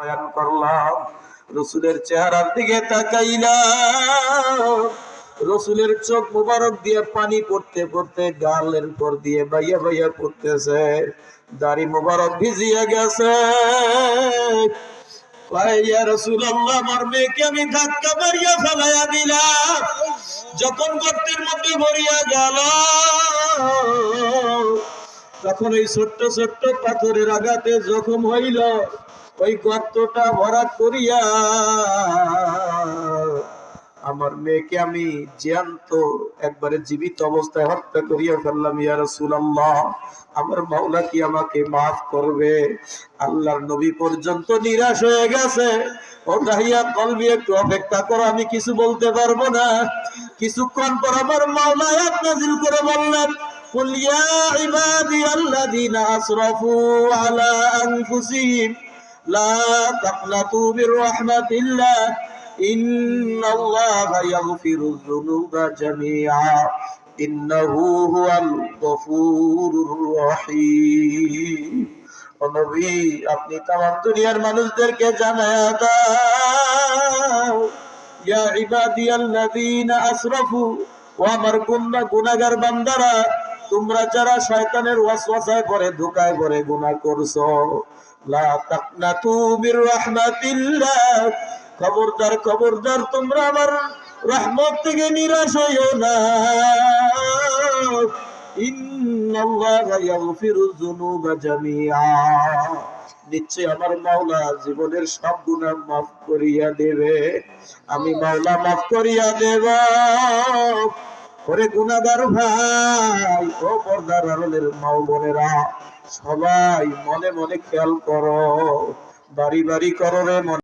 বয়ান করলাম, রসুলের চেহারার দিকে তাকাইলাম, রসুলের চোখ মুবারক দিয়ে পানি পড়তে পড়তে গালের পর দিয়ে বাইয়া বাইয়া পড়তেছে, দাড়ি মুবারক ভিজিয়ে গেছে। আমার মেয়েকে আমি ধাক্কা মারিয়া ফেলাইয়া দিলাম, যখন গর্তের মধ্যে ভরিয়া গেল তখন ওই ছোট্ট ছোট্ট পাথরের আঘাতে জখম হইল, ওই গর্তটা ভরা করিয়া আমার মেয়েকে আমি জ্যান্ত একবারে জীবিত অবস্থায় হত্যা করিয়া ফেললাম। ইয়া রাসূলুল্লাহ, আমার মাওলা কি আমাকে মাফ করবে? আল্লাহর নবী পর্যন্ত নিরাশ হয়ে গেছে। ও দাহিয়া কলবি, একটু অপেক্ষা করো, আমি কিছু বলতে পারবো না। কিছুক্ষণ পর আমার মাওলা আয়াত নাযিল করে বললেন, কুল ইয়া ইবাদিয়াল্লাযীনা আসরাফু আলা আনফুসিহিম লা তাকনাতু মির রাহমাতিল্লাহ ইন্নাল্লাহা ইয়াগফিরুয যুনুবা জামিআ ইন্নাহু হুয়াল গফুরুর রহিম। ও নবী, আপনি তামাম দুনিয়ার মানুষদেরকে জানায়া দাও, ইয়া ইবাদিয়াল্লাযীনা আসরাফু, ও আমার গুনাহগার বান্দারা, তোমরা যারা শয়তানের ওয়াসওয়াসায় পড়ে ধোঁকায় পড়ে গুনাহ করছো, লা তাকনাতু মির রাহমাতিল্লাহ, খবরদার খবরদার তোমরা আমার রহমত থেকে নিরাশ হইও না। ইন্নাল্লাহা ইয়াগফিরুয যুনুবা জামিআ, নিশ্চয় আমার মাওলা জীবনের সব গুনাহ মাফ করিয়া দেবে। আমি মাওলা মাফ করিয়া দেব। ওরে গুনাহগার ভাই, ও পর্দার আড়ালের মা বোনেরা, সবাই মনে মনে খেয়াল করো, বাড়ি বাড়ি করো রে।